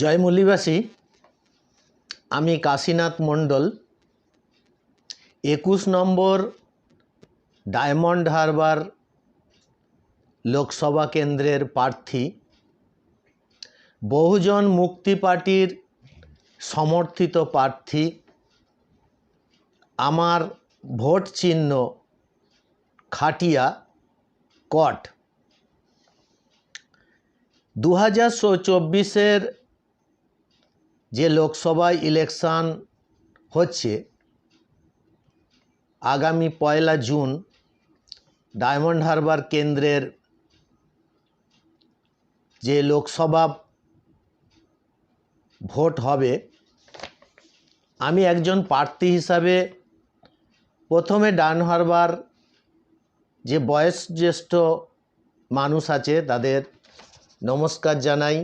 জয়মল্লিবাসী, আমি কাশীনাথ মণ্ডল 21 নম্বর ডায়মন্ড হারবার লোকসভা কেন্দ্রের প্রার্থী, বহুজন মুক্তি পার্টির সমর্থিত প্রার্থী। আমার ভোট চিহ্ন খাটিয়া কট। 2024-এর যে লোকসভা ইলেকশন হচ্ছে, আগামী 1 জুন ডায়মন্ড হারবার কেন্দ্রের যে লোকসভা ভোট হবে, আমি একজন প্রার্থী হিসাবে প্রথমে ডায়মন্ড হারবার যে বয়োজ্যেষ্ঠ মানুষ আছে তাদের নমস্কার জানাই,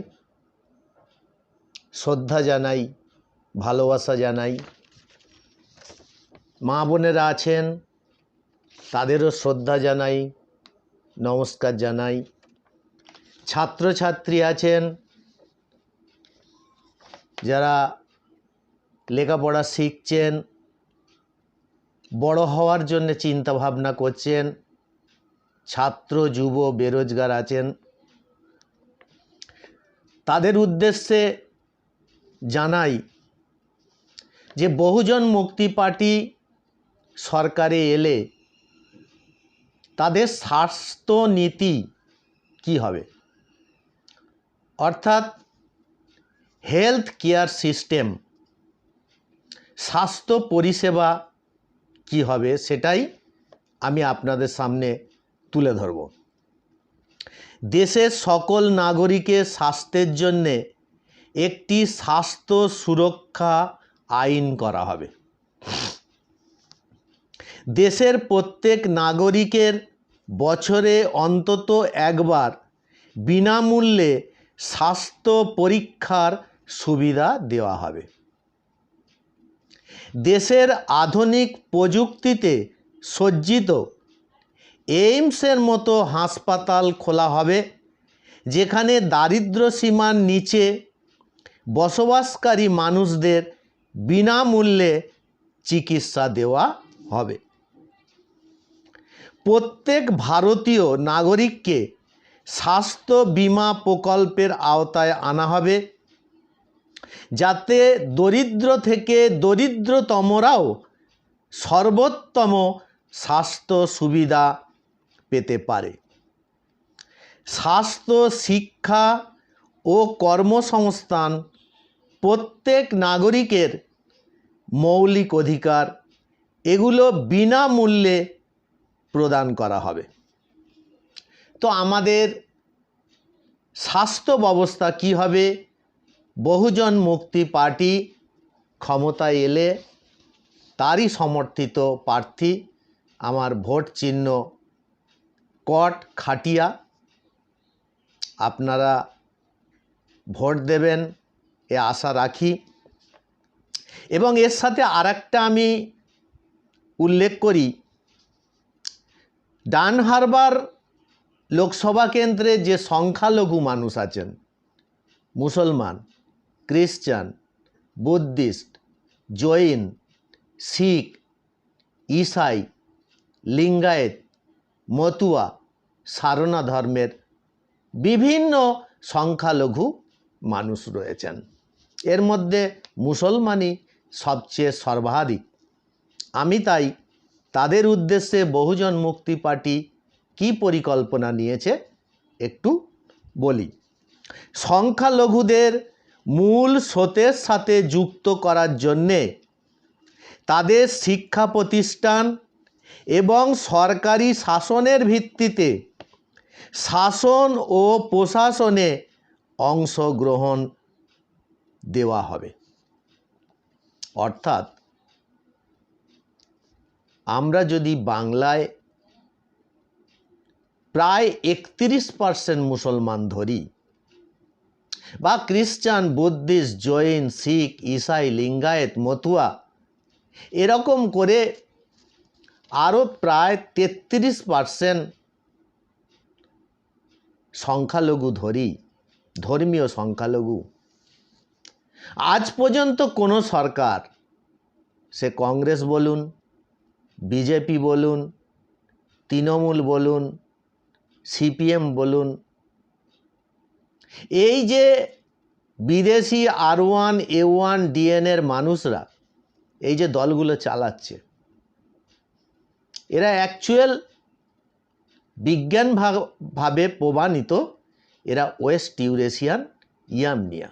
শ্রদ্ধা জানাই, ভালোবাসা জানাই। মা বোনেরা আছেন তাদেরও শ্রদ্ধা জানাই, নমস্কার জানাই। ছাত্রছাত্রী আছেন যারা লেখাপড়া শিখছেন, বড় হওয়ার জন্য চিন্তা ভাবনা করছেন, ছাত্র যুব বেরোজগার আছেন, তাদের উদ্দেশ্যে জানাই যে বহুজন মুক্তি পার্টি সরকারে এলে তাদের স্বাস্থ্য নীতি কি হবে, অর্থাৎ হেলথ কেয়ার সিস্টেম, স্বাস্থ্য পরিষেবা কি হবে, সেটাই আমি আপনাদের সামনে তুলে ধরব। দেশের সকল নাগরিকের স্বাস্থ্যের জন্যে একটি স্বাস্থ্য সুরক্ষা আইন করা হবে। দেশের প্রত্যেক নাগরিকের বছরে অন্তত একবার বিনামূল্যে স্বাস্থ্য পরীক্ষার সুবিধা দেওয়া হবে। দেশের আধুনিক প্রযুক্তিতে সজ্জিত এইমসের মতো হাসপাতাল খোলা হবে, যেখানে দারিদ্র্য সীমার নিচে বসবাসকারী মানুষদের বিনামূল্যে চিকিৎসা দেওয়া হবে। প্রত্যেক ভারতীয় নাগরিককে স্বাস্থ্য বীমা প্রকল্পের আওতায় আনা হবে, যাতে দরিদ্র থেকে দরিদ্রতমরাও সর্বোত্তম স্বাস্থ্য সুবিধা পেতে পারে। স্বাস্থ্য, শিক্ষা ও কর্মসংস্থান প্রত্যেক নাগরিকের মৌলিক অধিকার, এগুলো বিনামূল্যে প্রদান করা হবে। তো আমাদের স্বাস্থ্য ব্যবস্থা কি হবে? বহুজন মুক্তি পার্টি ক্ষমতায় এলে তারই সমর্থিত প্রার্থী, আমার ভোট চিহ্ন কট খাটিয়া। আপনারা ভোট দেবেন এ আশা রাখি। এবং এর সাথে আরেকটা আমি উল্লেখ করি, ডায়মন্ড হারবার লোকসভা কেন্দ্রে যে সংখ্যালঘু মানুষ আছেন, মুসলমান, খ্রিস্টান, বুদ্ধিস্ট, জৈন, শিখ, ইসাই, লিঙ্গায়েত, মতুয়া, সারনা ধর্মের বিভিন্ন সংখ্যালঘু মানুষ রয়েছেন। এর মধ্যে মুসলমানই সবচেয়ে সর্বাধিক। আমি তাই তাদের উদ্দেশ্যে বহুজন মুক্তি পার্টি কি পরিকল্পনা নিয়েছে একটু বলি। সংখ্যালঘুদের মূল স্রোতের সাথে যুক্ত করার জন্যে তাদের শিক্ষা প্রতিষ্ঠান এবং সরকারি শাসনের ভিত্তিতে শাসন ও প্রশাসনে অংশগ্রহণ দেওয়া হবে। অর্থাৎ আমরা যদি বাংলায় প্রায় 31% মুসলমান ধরি, বা খ্রিস্টান, বুদ্ধিস্ট, জৈন, শিখ, ইসাই, লিঙ্গায়েত, মতুয়া, এরকম করে আরও প্রায় 33% সংখ্যালঘু ধরি, ধর্মীয় সংখ্যালঘু, আজ পর্যন্ত কোনো সরকার, সে কংগ্রেস বলুন, বিজেপি বলুন, তৃণমূল বলুন, সিপিএম বলুন, এই যে বিদেশি R1, A1, DN-এর মানুষরা এই যে দলগুলো চালাচ্ছে, এরা অ্যাকচুয়াল বিজ্ঞানভাবে প্রমাণিত এরা ওয়েস্ট ইউরেশিয়ান ইয়ামনিয়া।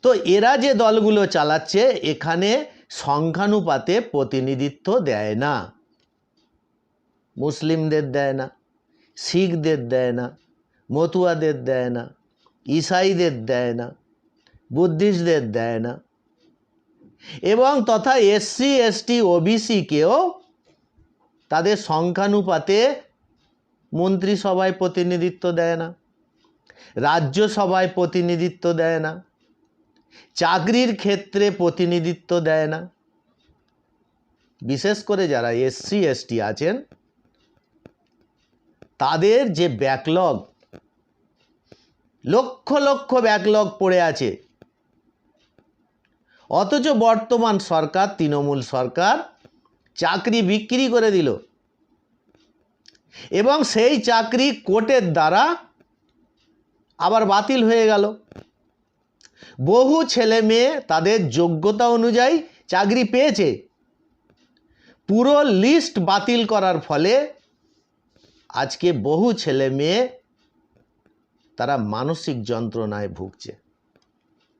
তো এরা যে দলগুলো চালাচ্ছে এখানে সংখ্যানুপাতে প্রতিনিধিত্ব দেয় না, মুসলিমদের দেয় না, শিখদের দেয় না, মতুয়াদের দেয় না, ইসাইদের দেয় না, বুদ্ধিস্টদের দেয় না, এবং তথা SC, ST, OBC-কেও তাদের সংখ্যানুপাতে মন্ত্রিসভায় প্রতিনিধিত্ব দেয় না, রাজ্যসভায় প্রতিনিধিত্ব দেয় না, চাকরির ক্ষেত্রে প্রতিনিধিত্ব দেয় না। বিশেষ করে যারা SC, ST আছেন তাদের যে ব্যাকলগ, লক্ষ লক্ষ ব্যাকলগ পড়ে আছে, অথচ বর্তমান সরকার, তৃণমূল সরকার চাকরি বিক্রি করে দিল এবং সেই চাকরি কোর্টের দ্বারা আবার বাতিল হয়ে গেল। বহু ছেলে মেয়ে তাদের যোগ্যতা অনুযায়ী চাকরি পেয়েছে, পুরো লিস্ট বাতিল করার ফলে আজকে বহু ছেলে মেয়ে তারা মানসিক যন্ত্রণায় ভুগছে,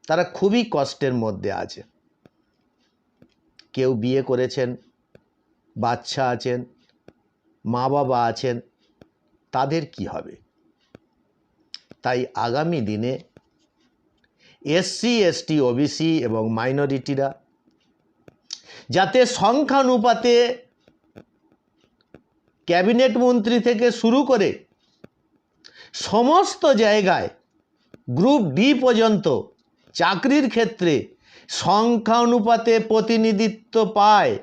তারা খুবই কষ্টের মধ্যে আছে। কেউ বিয়ে করেছেন, বাচ্চা আছেন, মা বাবা আছেন, তাদের কি হবে? তাই আগামী দিনে SC, ST, OBC এবং মাইনরিটিরা যাতে সংখ্যানুপাতে ক্যাবিনেট মন্ত্রী থেকে শুরু করে সমস্ত জায়গায় গ্রুপ D পর্যন্ত চাকরির ক্ষেত্রে সংখ্যানুপাতে প্রতিনিধিত্ব পায়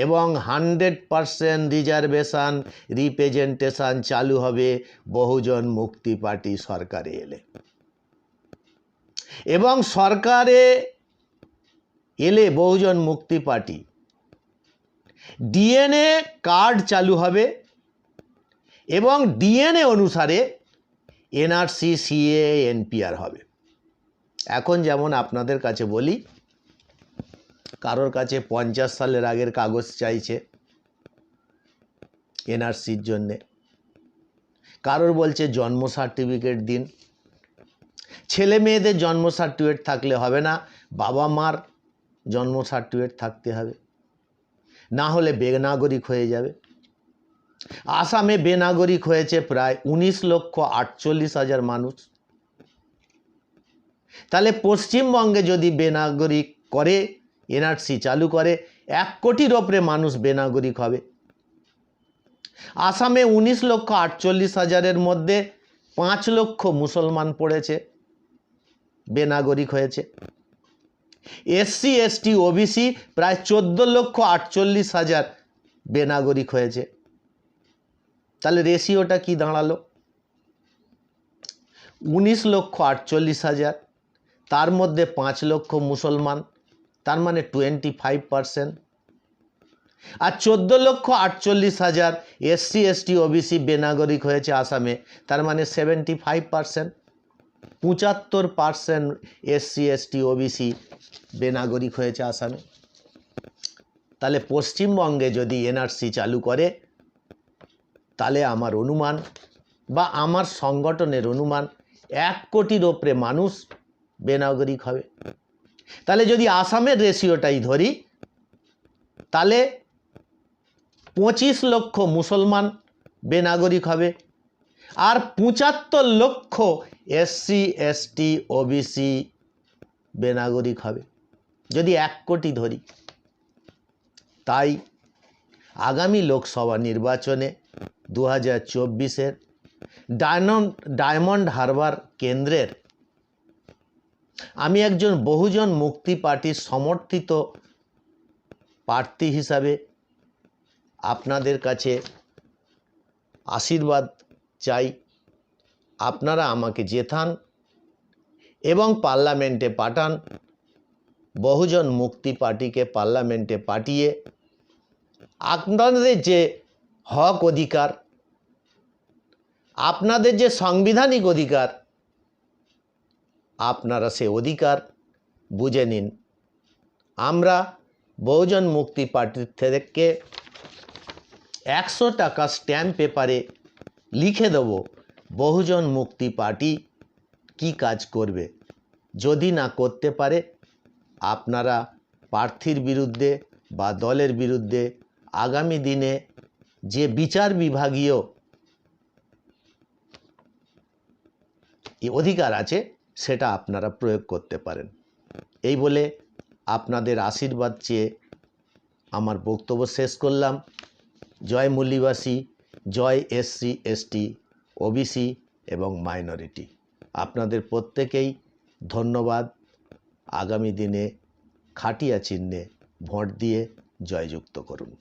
এবং 100% রিজার্ভেশন রিপ্রেজেন্টেশন চালু হবে বহুজন মুক্তি পার্টি সরকারে এলে। এবং সরকারে এলে বহুজন মুক্তি পার্টি DNA কার্ড চালু হবে এবং DNA অনুসারে NRC, CA, NPR হবে। এখন যেমন আপনাদের কাছে বলি, কারোর কাছে 50 সালের আগের কাগজ চাইছে NRCর জন্যে, কারোর বলছে জন্ম সার্টিফিকেট দিন। ছেলে মেয়েদের জন্ম সার্টিফিকেট থাকলে হবে না, বাবা মার জন্ম সার্টিফিকেট থাকতে হবে, না হলে বেনাগরিক হয়ে যাবে। আসামে বেনাগরিক হয়েছে প্রায় 19,48,000 মানুষ। তাহলে পশ্চিমবঙ্গে যদি বেনাগরিক করে, NRC চালু করে, 1 কোটির ওপরে মানুষ বেনাগরিক হবে। আসামে 19,48,000-এর মধ্যে 5 লক্ষ মুসলমান পড়েছে, বেনাগরিক হয়েছে। SC, ST, OBC প্রায় 14,48,000 বেনাগরিক হয়েছে। তাহলে রেশিওটা কি দাঁড়ালো? 19,48,000, তার মধ্যে 5 লক্ষ মুসলমান, তার মানে 25%। আর 14,48,000 SC, ST, OBC বেনাগরিক হয়েছে আসামে, তার মানে 75%। 75% SC, ST, OBC বেনাগরিক হয়েছে আসামে। তাহলে পশ্চিমবঙ্গে যদি NRC চালু করে, তাহলে আমার অনুমান বা আমার সংগঠনের অনুমান 1 কোটির ওপরে মানুষ বেনাগরিক হবে। তাহলে যদি আসামের রেশিওটাই ধরি, তাহলে 25 লক্ষ মুসলমান বেনাগরিক হবে আর 75 লক্ষ SC, ST, OBC বেনাগরিক হবে, যদি 1 কোটি ধরি। তাই আগামী লোকসভা নির্বাচনে 2024-এর ডায়মন্ড হারবার কেন্দ্রের আমি একজন বহুজন মুক্তি পার্টির সমর্থিত প্রার্থী হিসাবে আপনাদের কাছে আশীর্বাদ চাই। আপনারা আমাকে জেতান এবং পার্লামেন্টে পাঠান। বহুজন মুক্তি পার্টিকে পার্লামেন্টে পাঠিয়ে আপনাদের যে হক অধিকার, আপনাদের যে সাংবিধানিক অধিকার, আপনারা সে অধিকার বুঝে নিন। আমরা বহুজন মুক্তি পার্টির থেকে 100 টাকা স্ট্যাম্প পেপারে লিখে দেব বহুজন মুক্তি পার্টি কি কাজ করবে। যদি না করতে পারে, আপনারা প্রার্থীর বিরুদ্ধে বা দলের বিরুদ্ধে আগামী দিনে যে বিচার বিভাগীয় অধিকার আছে সেটা আপনারা প্রয়োগ করতে পারেন। এই বলে আপনাদের আশীর্বাদ চেয়ে আমার বক্তব্য শেষ করলাম। জয় মুল্লিবাসী, জয় এসসি এসটি ওবিসি এবং মাইনরিটি। আপনাদের প্রত্যেকেই ধন্যবাদ। আগামী দিনে খাটিয়া চিহ্নে ভোট দিয়ে জয়যুক্ত করুন।